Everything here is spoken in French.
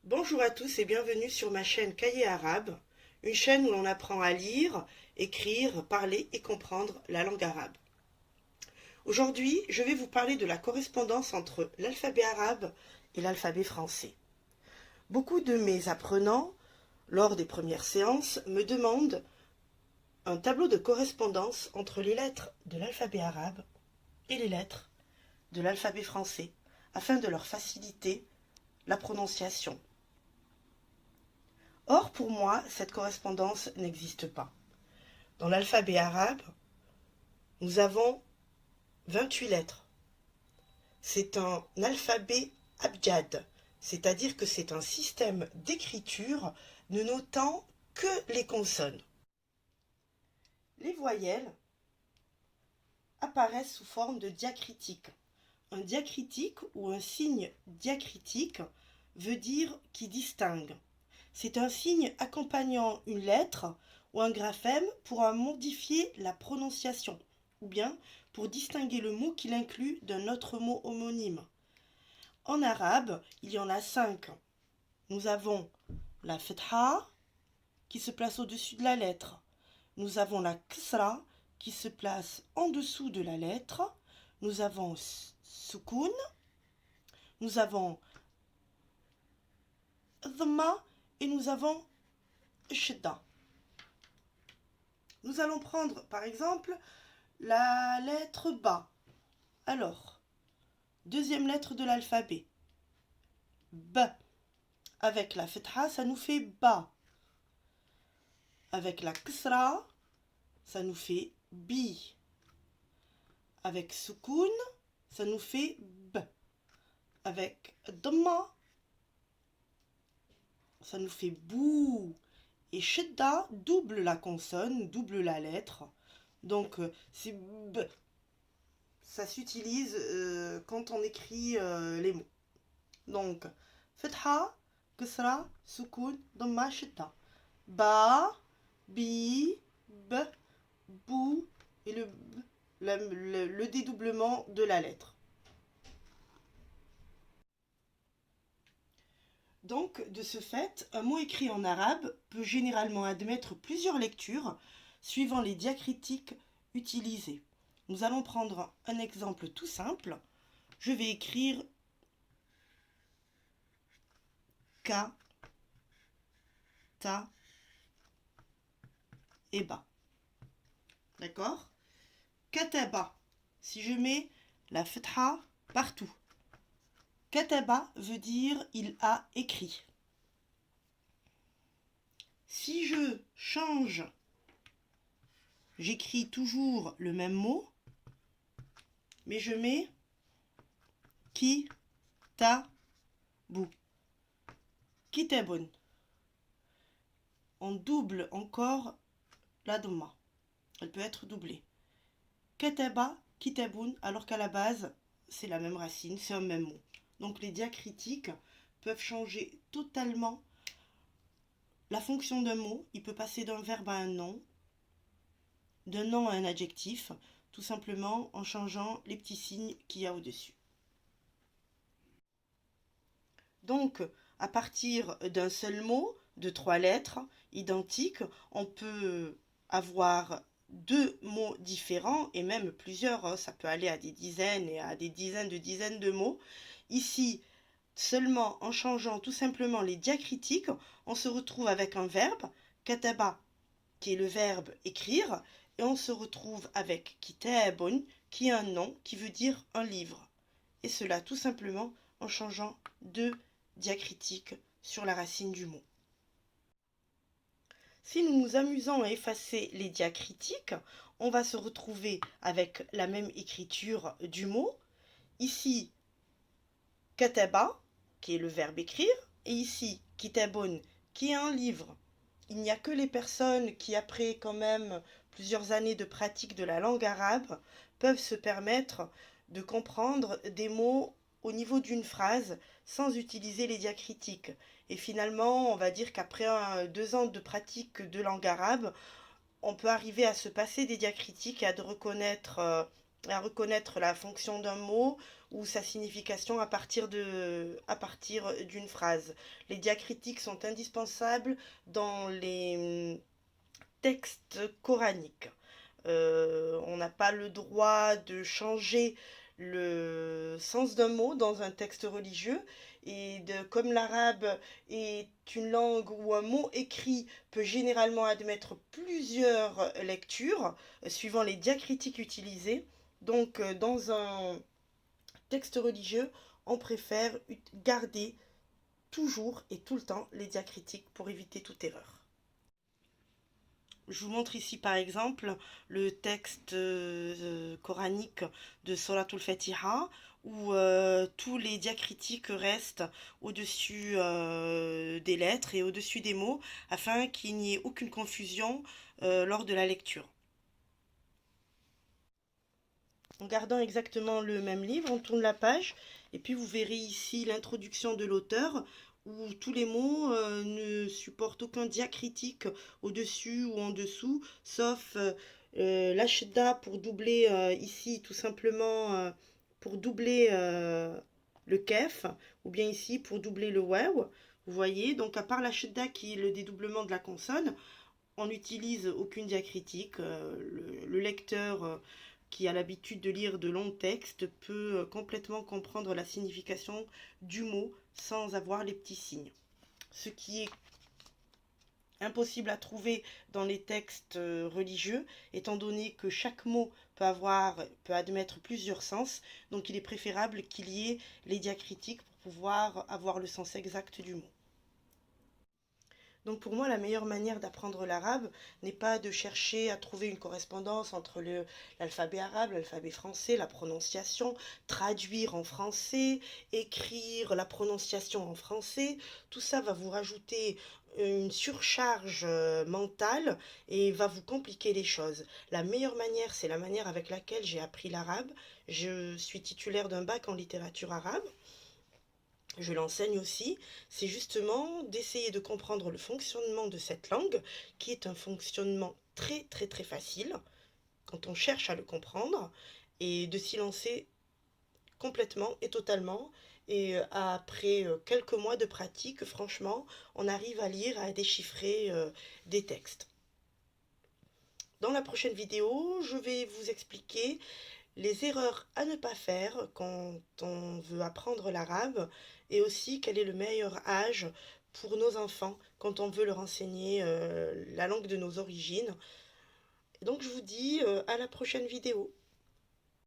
Bonjour à tous et bienvenue sur ma chaîne Cahier Arabe, une chaîne où l'on apprend à lire, écrire, parler et comprendre la langue arabe. Aujourd'hui, je vais vous parler de la correspondance entre l'alphabet arabe et l'alphabet français. Beaucoup de mes apprenants, lors des premières séances, me demandent un tableau de correspondance entre les lettres de l'alphabet arabe et les lettres de l'alphabet français, afin de leur faciliter la prononciation. Or, pour moi, cette correspondance n'existe pas. Dans l'alphabet arabe, nous avons 28 lettres. C'est un alphabet abjad, c'est-à-dire que c'est un système d'écriture ne notant que les consonnes. Les voyelles apparaissent sous forme de diacritique. Un diacritique ou un signe diacritique veut dire qui distingue. C'est un signe accompagnant une lettre ou un graphème pour en modifier la prononciation, ou bien pour distinguer le mot qu'il inclut d'un autre mot homonyme. En arabe, il y en a 5. Nous avons la fatha qui se place au-dessus de la lettre. Nous avons la kasra qui se place en dessous de la lettre. Nous avons sukun. Nous avons dhamma et nous avons shidda. Nous allons prendre par exemple la lettre ba. Alors, deuxième lettre de l'alphabet. B. Avec la fatha, ça nous fait ba. Avec la kasra, ça nous fait bi. Avec sukun, ça nous fait b. Avec dhamma, ça nous fait bou. Et shidda double la consonne, double la lettre. Donc c'est b. Ça s'utilise quand on écrit les mots. Donc fatha, kasra, sukun, dhamma, shidda. Ba, bi, b, bou et le dédoublement de la lettre. Donc, de ce fait, un mot écrit en arabe peut généralement admettre plusieurs lectures suivant les diacritiques utilisés. Nous allons prendre un exemple tout simple. Je vais écrire ka, ta et ba. D'accord? Kataba, si je mets la fatha partout. Kataba veut dire il a écrit. Si je change, j'écris toujours le même mot, mais je mets ki, ta, bou. Kitabun. On double encore la dhamma. Elle peut être doublée. Kataba, kitabun, alors qu'à la base, c'est la même racine, c'est un même mot. Donc les diacritiques peuvent changer totalement la fonction d'un mot. Il peut passer d'un verbe à un nom, d'un nom à un adjectif, tout simplement en changeant les petits signes qu'il y a au-dessus. Donc, à partir d'un seul mot, de 3 lettres identiques, on peut avoir 2 mots différents et même plusieurs, ça peut aller à des dizaines et à des dizaines de mots. Ici, seulement en changeant tout simplement les diacritiques, on se retrouve avec un verbe, kataba, qui est le verbe écrire, et on se retrouve avec kitabun, qui est un nom qui veut dire un livre. Et cela tout simplement en changeant deux diacritiques sur la racine du mot. Si nous nous amusons à effacer les diacritiques, on va se retrouver avec la même écriture du mot. Ici, kataba, qui est le verbe écrire, et ici, kitabun, qui est un livre. Il n'y a que les personnes qui, après quand même plusieurs années de pratique de la langue arabe, peuvent se permettre de comprendre des mots au niveau d'une phrase sans utiliser les diacritiques. Et finalement, on va dire qu'après 2 ans de pratique de langue arabe, on peut arriver à se passer des diacritiques et à reconnaître la fonction d'un mot ou sa signification à partir d'une phrase. Les diacritiques sont indispensables dans les textes coraniques. On n'a pas le droit de changer le sens d'un mot dans un texte religieux comme l'arabe est une langue où un mot écrit peut généralement admettre plusieurs lectures suivant les diacritiques utilisées. Donc dans un texte religieux, on préfère garder toujours et tout le temps les diacritiques pour éviter toute erreur. Je vous montre ici par exemple le texte coranique de Suratul Fatiha où tous les diacritiques restent au-dessus des lettres et au-dessus des mots afin qu'il n'y ait aucune confusion lors de la lecture. En gardant exactement le même livre, on tourne la page et puis vous verrez ici l'introduction de l'auteur où tous les mots ne supportent aucun diacritique au-dessus ou en dessous, sauf l'ashda pour doubler ici tout simplement pour doubler le kef, ou bien ici pour doubler le waw. Vous voyez, donc à part l'ashda qui est le dédoublement de la consonne, on n'utilise aucune diacritique. Le lecteur qui a l'habitude de lire de longs textes peut complètement comprendre la signification du mot sans avoir les petits signes. Ce qui est impossible à trouver dans les textes religieux, étant donné que chaque mot peut admettre plusieurs sens, donc il est préférable qu'il y ait les diacritiques pour pouvoir avoir le sens exact du mot. Donc pour moi, la meilleure manière d'apprendre l'arabe n'est pas de chercher à trouver une correspondance entre l'alphabet arabe, l'alphabet français, la prononciation, traduire en français, écrire la prononciation en français. Tout ça va vous rajouter une surcharge mentale et va vous compliquer les choses. La meilleure manière, c'est la manière avec laquelle j'ai appris l'arabe. Je suis titulaire d'un bac en littérature arabe. Je l'enseigne aussi, c'est justement d'essayer de comprendre le fonctionnement de cette langue, qui est un fonctionnement très très très facile quand on cherche à le comprendre, et de s'y lancer complètement et totalement. Et après quelques mois de pratique, franchement, on arrive à lire, à déchiffrer des textes. Dans la prochaine vidéo, je vais vous expliquer les erreurs à ne pas faire quand on veut apprendre l'arabe et aussi quel est le meilleur âge pour nos enfants quand on veut leur enseigner la langue de nos origines. Donc je vous dis à la prochaine vidéo.